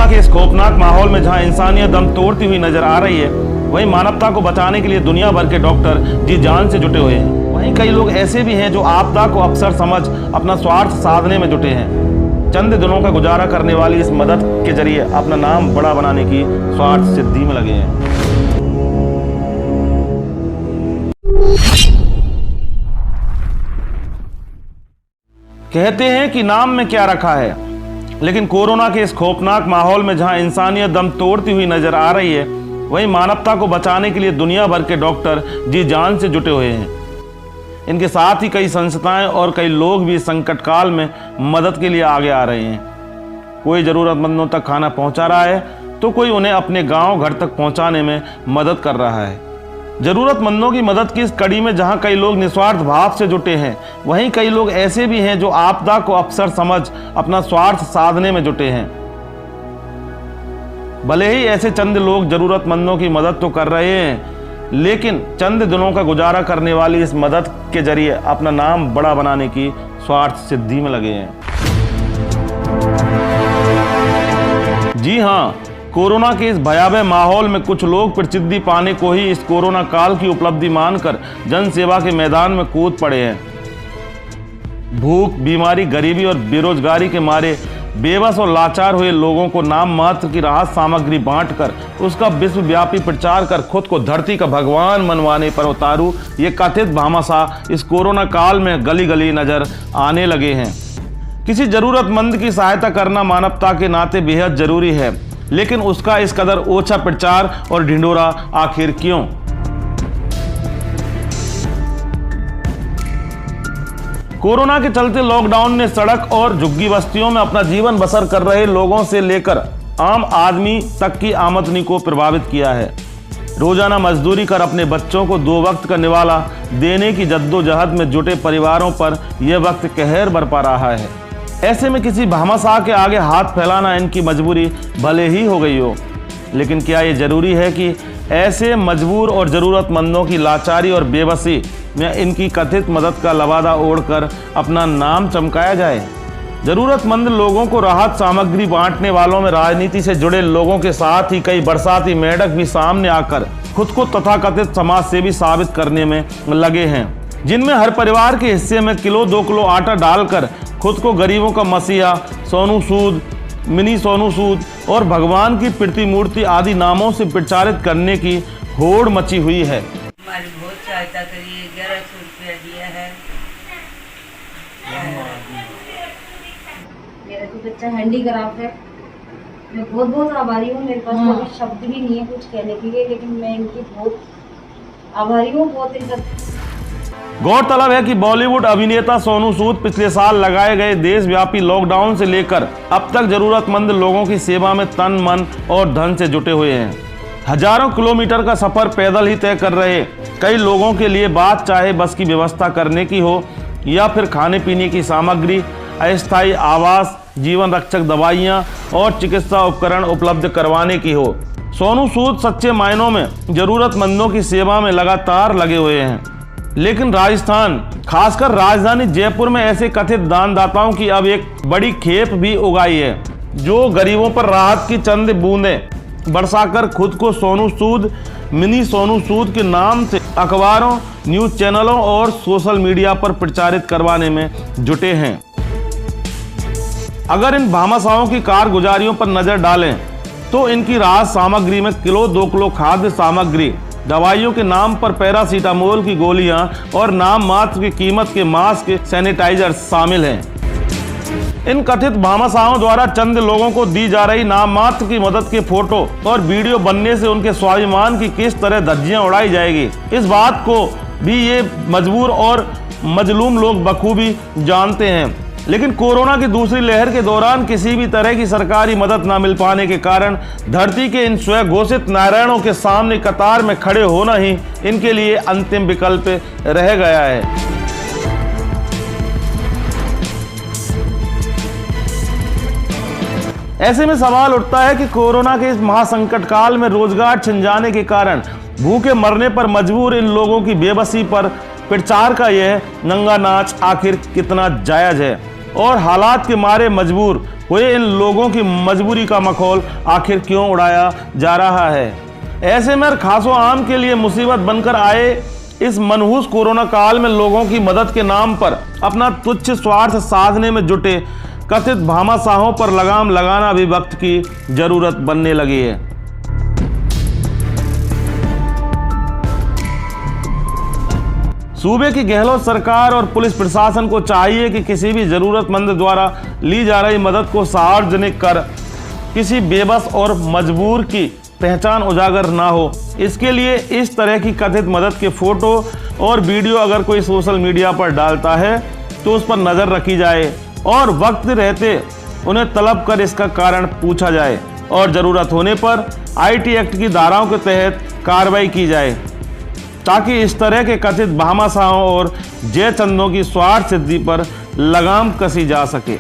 Corona के इस खौफनाक माहौल में जहां इंसानियत दम तोड़ती हुई नजर आ रही है, वहीं मानवता को बचाने के लिए दुनिया भर के डॉक्टर जी जान से जुटे हुए हैं। वहीं कई लोग ऐसे भी हैं जो आपदा को अवसर समझ अपना स्वार्थ साधने में जुटे हैं। चंद दिनों का गुजारा करने वाली इस मदद के जरिए अपना नाम बड़ा बनाने की स्वार्थ सिद्धि में लगे हैं। कहते हैं कि नाम में क्या रखा है, लेकिन कोरोना के इस खौफनाक माहौल में जहां इंसानियत दम तोड़ती हुई नजर आ रही है, वहीं मानवता को बचाने के लिए दुनिया भर के डॉक्टर जी जान से जुटे हुए हैं। इनके साथ ही कई संस्थाएं और कई लोग भी संकट काल में मदद के लिए आगे आ रहे हैं। कोई जरूरतमंदों तक खाना पहुंचा रहा है, तो कोई उन्हें अपने गांव घर तक पहुंचाने में मदद कर रहा है। जरूरतमंदों की मदद की इस कड़ी में जहां कई लोग निस्वार्थ भाव से जुटे हैं, वहीं कई लोग ऐसे भी हैं जो आपदा को अवसर समझ अपना स्वार्थ साधने में जुटे हैं। भले ही ऐसे चंद लोग जरूरतमंदों की मदद तो कर रहे हैं, लेकिन चंद दिनों का गुजारा करने वाली इस मदद के जरिए अपना नाम बड़ा बनाने की स्वार्थ सिद्धि में लगे हैं। जी हाँ, कोरोना के इस भयावह माहौल में कुछ लोग प्रसिद्धि पाने को ही इस कोरोना काल की उपलब्धि मानकर जन सेवा के मैदान में कूद पड़े हैं। भूख, बीमारी, गरीबी और बेरोजगारी के मारे बेबस और लाचार हुए लोगों को नाम मात्र की राहत सामग्री बांटकर उसका विश्वव्यापी प्रचार कर खुद को धरती का भगवान मनवाने पर उतारू ये कथित भामाशाह इस कोरोना काल में गली गली नजर आने लगे हैं। किसी जरूरतमंद की सहायता करना मानवता के नाते बेहद जरूरी है, लेकिन उसका इस कदर ओछा प्रचार और ढिंढोरा आखिर क्यों? कोरोना के चलते लॉकडाउन ने सड़क और झुग्गी बस्तियों में अपना जीवन बसर कर रहे लोगों से लेकर आम आदमी तक की आमदनी को प्रभावित किया है। रोजाना मजदूरी कर अपने बच्चों को 2 वक्त का निवाला देने की जद्दोजहद में जुटे परिवारों पर यह वक्त कहर बरपा रहा है। ऐसे में किसी भामाशाह के आगे हाथ फैलाना इनकी मजबूरी भले ही हो गई हो, लेकिन क्या ये जरूरी है कि ऐसे मजबूर और ज़रूरतमंदों की लाचारी और बेबसी में इनकी कथित मदद का लवादा ओढ़कर अपना नाम चमकाया जाए? ज़रूरतमंद लोगों को राहत सामग्री बांटने वालों में राजनीति से जुड़े लोगों के साथ ही कई बरसाती मेंढक भी सामने आकर खुद को तथाकथित समाज सेवी साबित करने में लगे हैं, जिनमें हर परिवार के हिस्से में किलो 2 किलो आटा डालकर खुद को गरीबों का मसीहा, सोनू सूद, मिनी सोनू सूद और भगवान की प्रतिमूर्ति आदि नामों से प्रचारित करने की होड़ मची हुई है। हमारी बहुत सहायता करी है, 1100 रुपया दिया है। मेरा तो बच्चा हैंडीक्राफ्ट है। मैं बहुत बहुत आभारी हूँ। मेरे पास कोई शब्द भी नहीं है कुछ कहने के लिए, लेकिन मैं इनकी बहुत आभारी हूँ। बहुत इनका गौरतलब है कि बॉलीवुड अभिनेता सोनू सूद पिछले साल लगाए गए देशव्यापी लॉकडाउन से लेकर अब तक जरूरतमंद लोगों की सेवा में तन, मन और धन से जुटे हुए हैं। हजारों किलोमीटर का सफर पैदल ही तय कर रहे कई लोगों के लिए बात चाहे बस की व्यवस्था करने की हो या फिर खाने पीने की सामग्री, अस्थायी आवास, जीवन रक्षक दवाइयां और चिकित्सा उपकरण उपलब्ध करवाने की हो, सोनू सूद सच्चे मायनों में जरूरतमंदों की सेवा में लगातार लगे हुए हैं। लेकिन राजस्थान, खासकर राजधानी जयपुर में ऐसे कथित दानदाताओं की अब एक बड़ी खेप भी उगाई है, जो गरीबों पर राहत की चंद बूंदें बरसाकर खुद को सोनू सूद, मिनी सोनू सूद के नाम से अखबारों, न्यूज चैनलों और सोशल मीडिया पर प्रचारित करवाने में जुटे हैं। अगर इन भामाशाहों की कारगुजारियों पर नजर डालें तो इनकी राहत सामग्री में किलो 2 किलो खाद्य सामग्री, दवाइयों के नाम पर पैरासीटामोल की गोलियां और नाम मात्र की कीमत के मास्क, सैनिटाइजर शामिल हैं। इन कथित भामाशाहों द्वारा चंद लोगों को दी जा रही नाम मात्र की मदद के फोटो और वीडियो बनने से उनके स्वाभिमान की किस तरह धज्जियां उड़ाई जाएगी, इस बात को भी ये मजबूर और मजलूम लोग बखूबी जानते हैं। लेकिन कोरोना की दूसरी लहर के दौरान किसी भी तरह की सरकारी मदद न मिल पाने के कारण धरती के इन स्वघोषित नारायणों के सामने कतार में खड़े होना ही इनके लिए अंतिम विकल्प रह गया है। ऐसे में सवाल उठता है कि कोरोना के इस महासंकट काल में रोजगार छिन जाने के कारण भूखे मरने पर मजबूर इन लोगों की बेबसी पर प्रचार का यह नंगा नाच आखिर कितना जायज है, और हालात के मारे मजबूर हुए इन लोगों की मजबूरी का मखौल आखिर क्यों उड़ाया जा रहा है। ऐसे में खासो आम के लिए मुसीबत बनकर आए इस मनहूस कोरोना काल में लोगों की मदद के नाम पर अपना तुच्छ स्वार्थ साधने में जुटे कथित भामाशाहों पर लगाम लगाना भी वक्त की जरूरत बनने लगी है। सूबे की गहलोत सरकार और पुलिस प्रशासन को चाहिए कि किसी भी जरूरतमंद द्वारा ली जा रही मदद को सार्वजनिक कर किसी बेबस और मजबूर की पहचान उजागर ना हो। इसके लिए इस तरह की कथित मदद के फोटो और वीडियो अगर कोई सोशल मीडिया पर डालता है तो उस पर नजर रखी जाए और वक्त रहते उन्हें तलब कर इसका कारण पूछा जाए और जरूरत होने पर आईटी एक्ट की धाराओं के तहत कार्रवाई की जाए, ताकि इस तरह के कथित भामाशाहों और जयचंदों की स्वार्थ सिद्धि पर लगाम कसी जा सके।